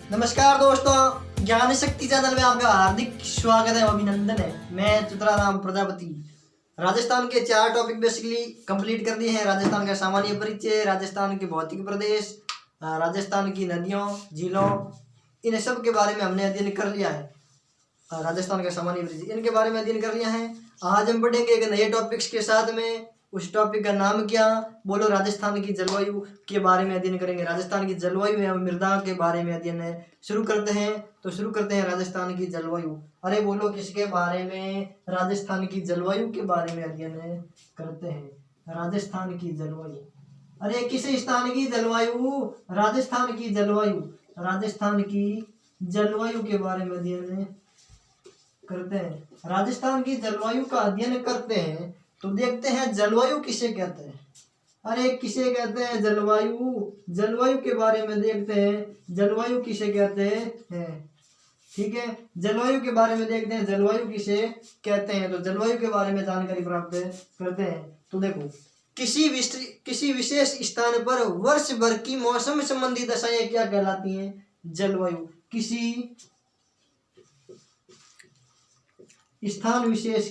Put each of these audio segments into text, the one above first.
नमस्कार दोस्तों, ज्ञान शक्ति चैनल में आपका हार्दिक स्वागत है, अभिनंदन है। मैं चित्राराम प्रजापति। राजस्थान के 4 टॉपिक बेसिकली कंप्लीट कर दिए हैं। राजस्थान का सामान्य परिचय, राजस्थान के भौतिक प्रदेश, राजस्थान की नदियों झीलों, इन सब के बारे में हमने अध्ययन कर लिया है। राजस्थान का सामान्य परिचय इनके बारे में अध्ययन कर लिया है। आज हम पढ़ेंगे एक नए टॉपिक्स के साथ में। उस टॉपिक का नाम क्या, बोलो, राजस्थान की जलवायु के बारे में अध्ययन करेंगे। राजस्थान की जलवायु एवं मृदा के बारे में अध्ययन है। शुरू करते हैं राजस्थान की जलवायु। अरे बोलो, किसके बारे में? राजस्थान की जलवायु के बारे में अध्ययन करते हैं। राजस्थान की जलवायु, अरे किस स्थान की जलवायु? राजस्थान की जलवायु। राजस्थान की जलवायु के बारे में अध्ययन करते हैं। राजस्थान की जलवायु का अध्ययन करते हैं तो देखते हैं जलवायु किसे कहते हैं। अरे किसे कहते हैं? जलवायु। जलवायु के बारे में देखते हैं, जलवायु किसे कहते हैं। ठीक है, जलवायु के बारे में देखते हैं, जलवायु किसे कहते हैं। तो जलवायु के बारे में जानकारी प्राप्त करते हैं। तो देखो, किसी विशेष स्थान पर वर्ष भर की मौसम संबंधी दशाएं क्या कहलाती हैं? जलवायु। किसी स्थान विशेष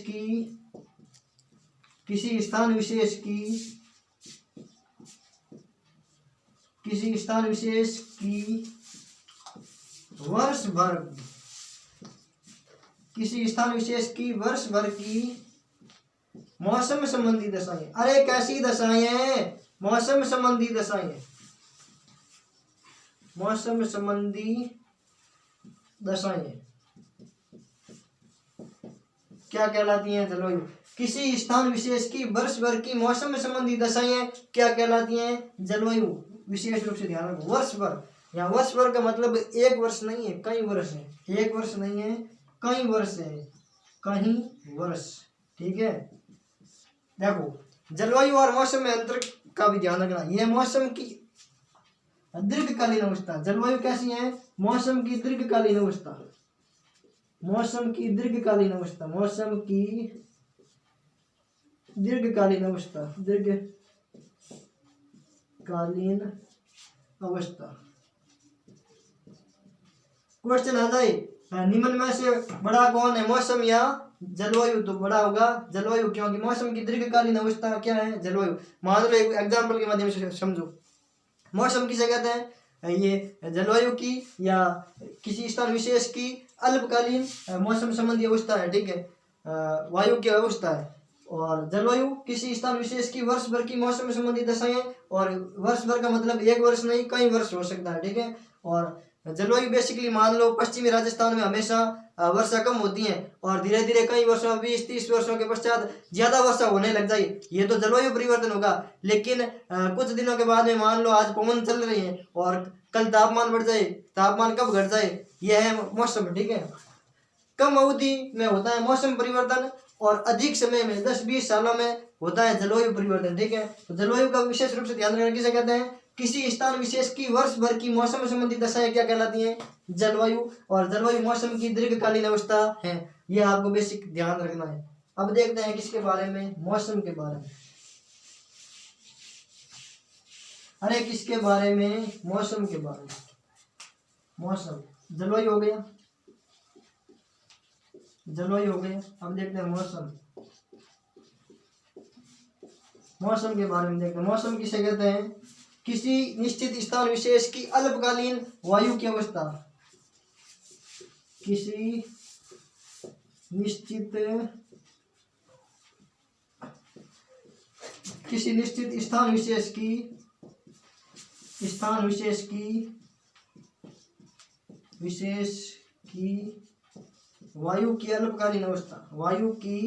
की वर्ष भर की मौसम संबंधी दशाएं। अरे कैसी दशाएं हैं? मौसम संबंधी दशाएं। मौसम संबंधी दशाएं क्या कहलाती हैं? जलवायु। किसी स्थान विशेष की वर्ष भर की मौसम संबंधी दशाएं क्या कहलाती हैं? जलवायु। विशेष रूप से ध्यान रखो, वर्ष भर। यहाँ वर्ष भर का मतलब एक वर्ष नहीं है, कई वर्ष है। एक वर्ष नहीं है, कई वर्ष है, कई वर्ष। ठीक है, देखो, जलवायु और मौसम में अंतर का भी ध्यान रखना। यह मौसम की दीर्घकालीन अवस्था। जलवायु कैसी है? मौसम की दीर्घकालीन अवस्था। मौसम की दीर्घकालीन अवस्था। मौसम की दीर्घकालीन अवस्था। दीर्घकालीन अवस्था। क्वेश्चन आ जाए, निम्न में से बड़ा कौन है, मौसम या जलवायु? तो बड़ा होगा जलवायु, क्योंकि मौसम की दीर्घकालीन अवस्था क्या है? जलवायु। मान लो एक एग्जाम्पल के माध्यम से समझो। मौसम किसे कहते हैं? ये जलवायु की या किसी स्थान विशेष की अल्पकालीन मौसम संबंधी अवस्था है। ठीक है, वायु की अवस्था है। और जलवायु किसी स्थान विशेष की वर्ष भर की मौसम संबंधी दशाएं। और वर्ष भर का मतलब एक वर्ष नहीं, कई वर्ष हो सकता है। ठीक है, और जलवायु बेसिकली मान लो पश्चिमी राजस्थान में हमेशा वर्षा कम होती है और धीरे धीरे कई वर्षों, 20-30 वर्षों के पश्चात ज्यादा वर्षा होने लग जाए। ये तो जलवायु परिवर्तन होगा। लेकिन कुछ दिनों के बाद में मान लो आज पवन चल रही है और कल तापमान बढ़ जाए, तापमान कब घट जाए, यह है मौसम। ठीक है, कम अवधि में होता है मौसम परिवर्तन और अधिक समय में 10-20 सालों में होता है जलवायु परिवर्तन। ठीक है, तो जलवायु का विशेष रूप से ध्यान रखना किसे कहते हैं? किसी स्थान विशेष की वर्ष भर की मौसम संबंधी दशाएं क्या कहलाती हैं? जलवायु। और जलवायु मौसम की दीर्घकालीन अवस्था है। यह आपको बेसिक ध्यान रखना है। अब देखते हैं किसके बारे में? मौसम के बारे में। अरे किसके बारे में? मौसम के बारे में। मौसम, जलवायु हो गया, जलवायु हो गया। अब देखते हैं मौसम। मौसम के बारे में देखते हैं। मौसम किसे कहते हैं? किसी निश्चित स्थान विशेष की अल्पकालीन वायु की अवस्था। किसी निश्चित स्थान विशेष की वायु की अल्पकालीन अवस्था। वायु की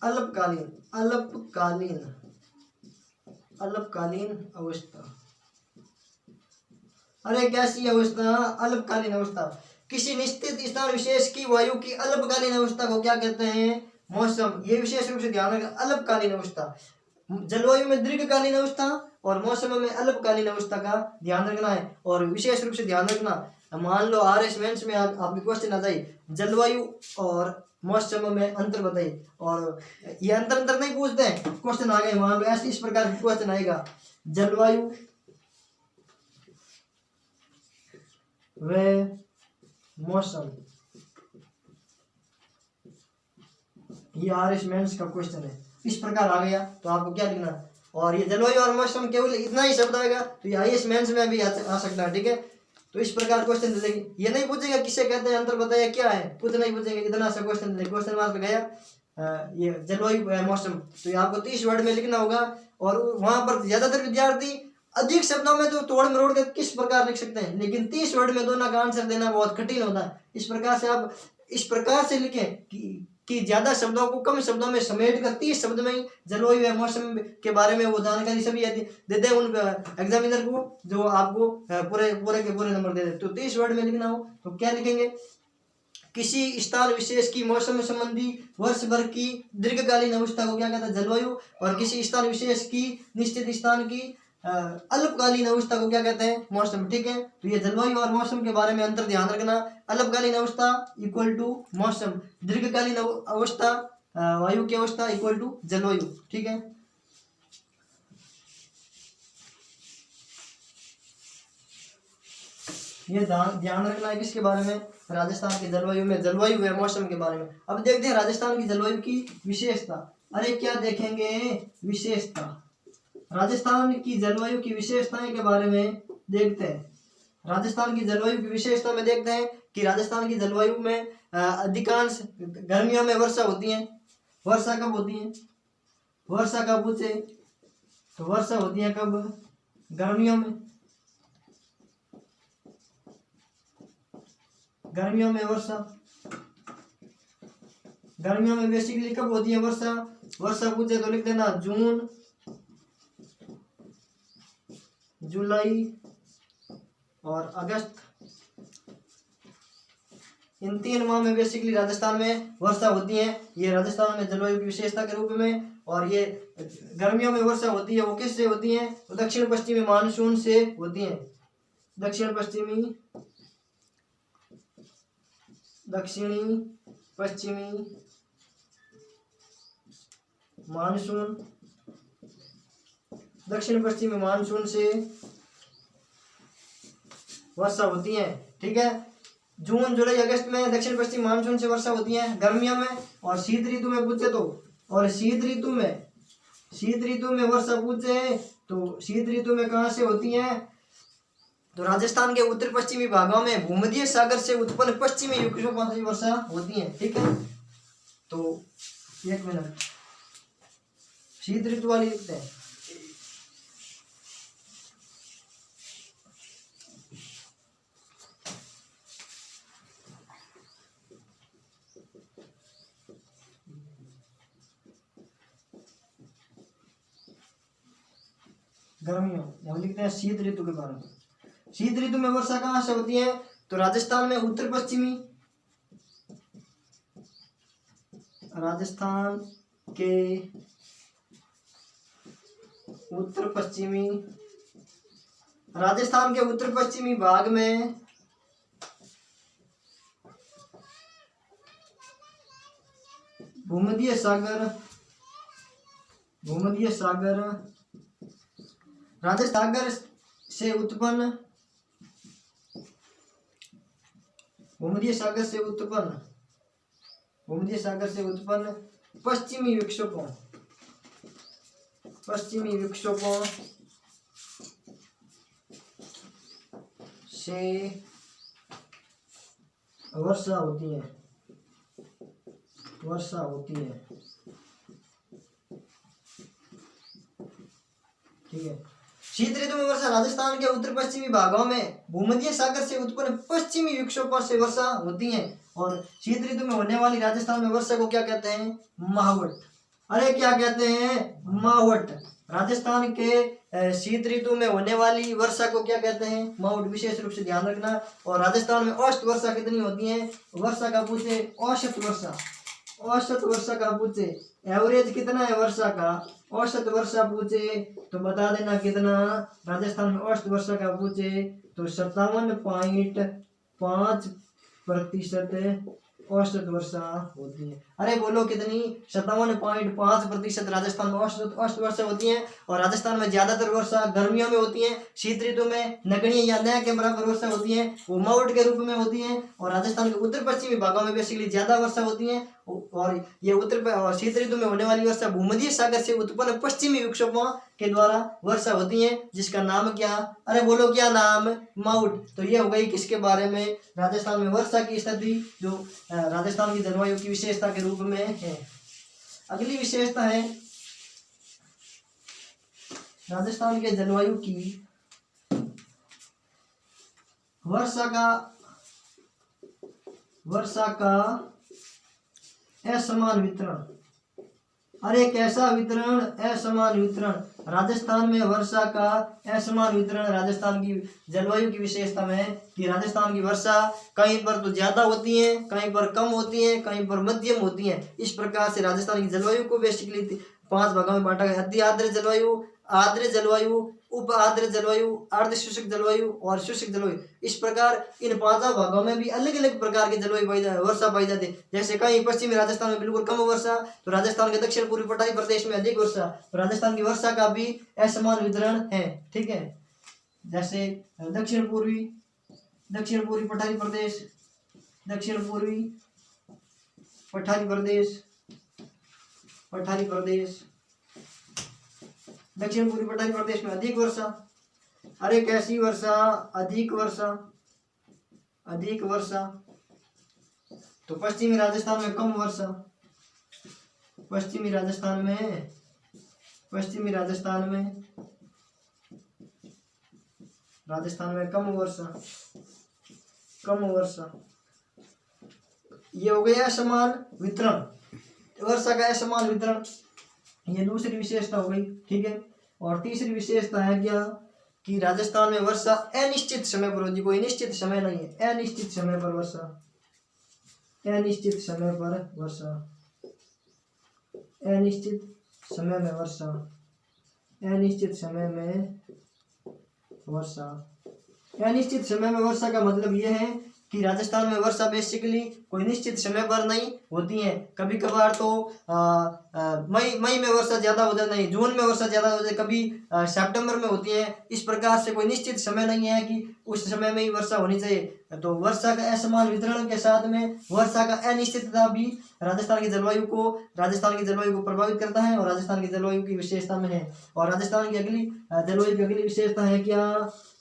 अल्पकालीन अवस्था। अरे कैसी अवस्था? अल्पकालीन अवस्था। किसी निश्चित स्थान विशेष की वायु की अल्पकालीन अवस्था को क्या कहते हैं? मौसम। ये विशेष रूप से ध्यान रखना, अल्पकालीन अवस्था। जलवायु में दीर्घकालीन अवस्था और मौसम में अल्पकालीन अवस्था का ध्यान रखना है। और विशेष रूप से ध्यान रखना, मान लो RS मेंस में आपके क्वेश्चन आ जाए, जलवायु और मौसम में अंतर बताइए। और ये अंतर नहीं पूछते हैं, क्वेश्चन आ गए, मान लो ऐसे इस प्रकार का क्वेश्चन आएगा, जलवायु व मौसम, ये आर.एस. मेंस का क्वेश्चन है। इस प्रकार आ गया तो आपको क्या लिखना है, और ये जलवायु और मौसम केवल इतना ही शब्द आएगा तो ये आई.एस. मेंस में भी आ सकता है। ठीक है, तो इस प्रकार क्वेश्चन दे देंगे। ये नहीं पूछेगा किसे कहते हैं, अंतर बताया क्या है, कुछ नहीं पूछेंगे, इतना सा क्वेश्चन दे, क्वेश्चन मार्क गया ये जलवायु मौसम, तो ये आपको 30 वर्ड में लिखना होगा। और वहां पर ज्यादातर विद्यार्थी अधिक शब्दों में तो तोड़ मरोड़ कर किस प्रकार लिख सकते हैं, लेकिन 30 वर्ड में दोनों का आंसर देना बहुत कठिन होता है। इस प्रकार से आप इस प्रकार से लिखें कि ज्यादा शब्दों को कम शब्दों में समेट कर 30 शब्द में ही जलवायु या मौसम के बारे में वो जानकारी सभी दे दें उन एग्जामिनर को, जो आपको पूरे पूरे के पूरे नंबर दे दे। तो 30 वर्ड में लिखना हो तो क्या लिखेंगे, किसी स्थान विशेष की मौसम संबंधी वर्ष भर की दीर्घकालीन अवस्था को क्या कहता है, जलवायु। और किसी स्थान विशेष की निश्चित स्थान की अल्पकालीन अवस्था को क्या कहते हैं, मौसम। ठीक है, तो ये जलवायु और मौसम के बारे में अंतर ध्यान रखना। अल्पकालीन अवस्था इक्वल टू मौसम, दीर्घकालीन अवस्था वायु की अवस्था इक्वल टू जलवायु। ठीक है, ये ध्यान रखना है किसके बारे में, राजस्थान की जलवायु में, जलवायु है मौसम के बारे में। अब देखते हैं राजस्थान की जलवायु की विशेषता। अरे क्या देखेंगे, विशेषता, राजस्थान की जलवायु की विशेषताएं के बारे में देखते हैं। राजस्थान की जलवायु की विशेषता में देखते हैं कि राजस्थान की जलवायु में अधिकांश गर्मियों में वर्षा होती है। वर्षा कब होती है, वर्षा कब पूछे तो वर्षा होती है कब, गर्मियों में। गर्मियों में वर्षा, गर्मियों में बेसिकली कब होती है वर्षा, वर्षा पूछे तो लिख देना जून, जुलाई और अगस्त, इन 3 माह में बेसिकली राजस्थान में वर्षा होती है। ये राजस्थान में जलवायु की विशेषता के रूप में। और ये गर्मियों में वर्षा होती है वो किससे होती है, तो दक्षिण पश्चिमी मानसून से होती है। दक्षिणी पश्चिमी मानसून, दक्षिण पश्चिमी मानसून से वर्षा होती है। ठीक है, जून जुलाई अगस्त में दक्षिण पश्चिम मानसून से वर्षा होती है गर्मियों में। और शीत ऋतु में पूछे तो, और शीत ऋतु में वर्षा पूछे तो शीत ऋतु में कहाँ से होती है, तो राजस्थान के उत्तर पश्चिमी भागों में भूमध्य सागर से उत्पन्न पश्चिमी विक्षोभों से वर्षा होती है। ठीक है, तो एक मिनट, शीत ऋतु वाली लिखते हैं। गर्मियों हम लिखते हैं शीत ऋतु के बारे में। शीत ऋतु में वर्षा कहाँ से होती है, तो राजस्थान में उत्तर पश्चिमी, राजस्थान के उत्तर पश्चिमी भाग में भूमध्य सागर राजस्थान से उत्पन्न, भूमध्य सागर से उत्पन्न पश्चिमी विक्षोभों से वर्षा होती है। ठीक है, शीत ऋतु में वर्षा राजस्थान के उत्तर पश्चिमी भागों में भूमध्य सागर से उत्पन्न पश्चिमी विक्षोभों से वर्षा होती है। और शीत ऋतु में होने वाली राजस्थान में वर्षा को क्या कहते हैं, माहवट। अरे क्या कहते हैं, माहवट। राजस्थान के शीत ऋतु में होने वाली वर्षा को क्या कहते हैं, माहवट। विशेष रूप से ध्यान रखना। और राजस्थान में औसत वर्षा कितनी होती है, वर्षा का पूछे औसत वर्षा का पूछे, एवरेज कितना है वर्षा का, औसत वर्षा पूछे तो बता देना कितना। राजस्थान में औसत वर्षा का पूछे तो 57.5% औसत वर्षा होती है। अरे बोलो कितनी? 57.5% राजस्थान में औसत वर्षा होती है। और राजस्थान में ज्यादातर वर्षा गर्मियों में होती है। शीत ऋतु में नगण्य या न के बराबर वर्षा होती है, वो माउंट के रूप में होती है। और राजस्थान के उत्तर पश्चिमी भागों में बेसिकली ज्यादा वर्षा होती है। और ये शीत ऋतु में होने वाली वर्षा भूमध्य सागर से उत्पन्न पश्चिमी विक्षोभों के द्वारा वर्षा होती है, जिसका नाम क्या? अरे बोलो क्या नाम? माउंट। तो ये हो गई किसके बारे में? राजस्थान में वर्षा की स्थिति, जो राजस्थान की जलवायु की विशेषता के रूप में है। अगली विशेषता है राजस्थान के जलवायु की वर्षा का असमान वितरण। अरे कैसा वितरण? असमान वितरण। राजस्थान में वर्षा का असमान वितरण राजस्थान की जलवायु की विशेषता में है कि राजस्थान की वर्षा कहीं पर तो ज्यादा होती है, कहीं पर कम होती है, कहीं पर मध्यम होती है। इस प्रकार से राजस्थान की जलवायु को बेसिकली 5 भागों में बांटा गया। अति आर्द्र जलवायु, आर्द्र जलवायु, उप आर्द्र जलवायु, अर्ध शुष्क जलवायु और शुष्क जलवायु। इस प्रकार इन 5 भागों में भी अलग अलग प्रकार की जलवायु वर्षा पाई जाती है। जैसे कहीं पश्चिमी राजस्थान में बिल्कुल कम वर्षा, तो राजस्थान के दक्षिण पूर्वी पठारी प्रदेश में अधिक वर्षा। तो राजस्थान की वर्षा का भी असमान वितरण है, ठीक है। जैसे दक्षिण पूर्वी पठारी प्रदेश, दक्षिण पूर्वी पठारी प्रदेश, दक्षिण पूर्वी पठारी प्रदेश में अधिक वर्षा। अरे कैसी वर्षा? अधिक वर्षा। तो पश्चिमी राजस्थान में कम वर्षा, पश्चिमी राजस्थान में कम वर्षा। ये हो गया असमान वितरण, वर्षा का असमान वितरण। ये दूसरी विशेषता हो गई, ठीक है। और तीसरी विशेषता है क्या? कि राजस्थान में वर्षा अनिश्चित समय पर होती, कोई निश्चित समय नहीं है। अनिश्चित समय पर वर्षा, अनिश्चित समय में वर्षा का मतलब यह है कि राजस्थान में वर्षा बेसिकली कोई निश्चित समय पर नहीं होती है। कभी कभार तो मई में वर्षा ज्यादा हो जाती है, जून में वर्षा ज्यादा हो जाती है, कभी सितंबर में होती है। इस प्रकार से कोई निश्चित समय नहीं है कि उस समय में ही वर्षा होनी चाहिए। तो वर्षा का असमान वितरण के साथ में वर्षा का अनिश्चितता भी राजस्थान की जलवायु को प्रभावित करता है और राजस्थान की जलवायु की विशेषता में है। और राजस्थान की अगली विशेषता है क्या?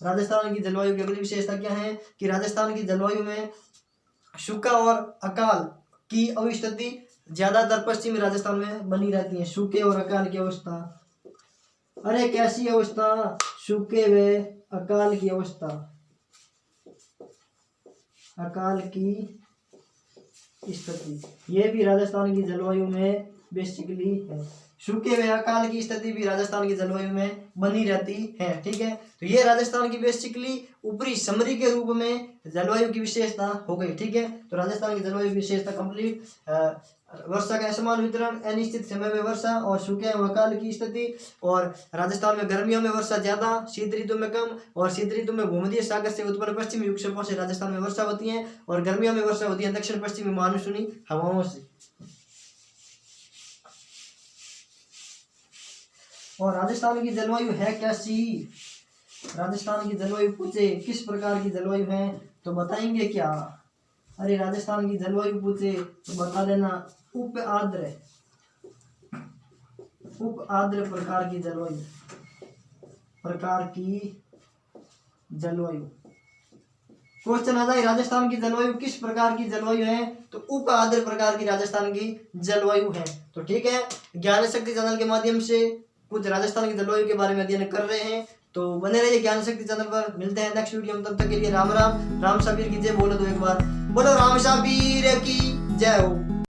राजस्थान की जलवायु की अगली विशेषता क्या है? कि राजस्थान की जलवायु में सूखा और अकाल की अवस्थिति ज्यादातर पश्चिमी राजस्थान में बनी रहती है। सूखे और अकाल की अवस्था। अरे कैसी अवस्था? सूखे व अकाल की अवस्था, अकाल की स्थिति, ये भी राजस्थान की जलवायु में बेसिकली है। सूखे व अकाल की स्थिति भी राजस्थान की जलवायु में बनी रहती है, ठीक है। तो ये राजस्थान की बेसिकली ऊपरी समरी के रूप में जलवायु की विशेषता हो गई, ठीक है। तो राजस्थान की जलवायु की विशेषता कंप्लीट। वर्षा का असमान वितरण, अनिश्चित समय में वर्षा और सूखे व अकाल की स्थिति। और राजस्थान में गर्मियों में वर्षा ज्यादा, शीत ऋतु में कम। और शीत ऋतु में भूमध्य सागर से उत्पन्न पश्चिमी विक्षोभों से राजस्थान में वर्षा होती है। और गर्मियों में वर्षा होती है दक्षिण पश्चिमी मानसूनी हवाओं से। और राजस्थान की जलवायु है कैसी? राजस्थान की जलवायु पूछे किस प्रकार की जलवायु है तो बताएंगे क्या? अरे राजस्थान की जलवायु पूछे तो बता देना उप आर्द्र प्रकार की जलवायु। क्वेश्चन आता है राजस्थान की जलवायु किस प्रकार की जलवायु है? तो उप आर्द्र प्रकार की राजस्थान की जलवायु है। तो ठीक है, ज्ञान शक्ति चैनल के माध्यम से कुछ राजस्थान की जलवायु के बारे में अध्ययन कर रहे हैं। तो बने रहिए ज्ञान शक्ति चैनल पर। मिलते हैं नेक्स्ट वीडियो में, तब तक के लिए राम राम। राम साबीर की जय बोलो तो एक बार बोलो, राम साबीर की जय हो।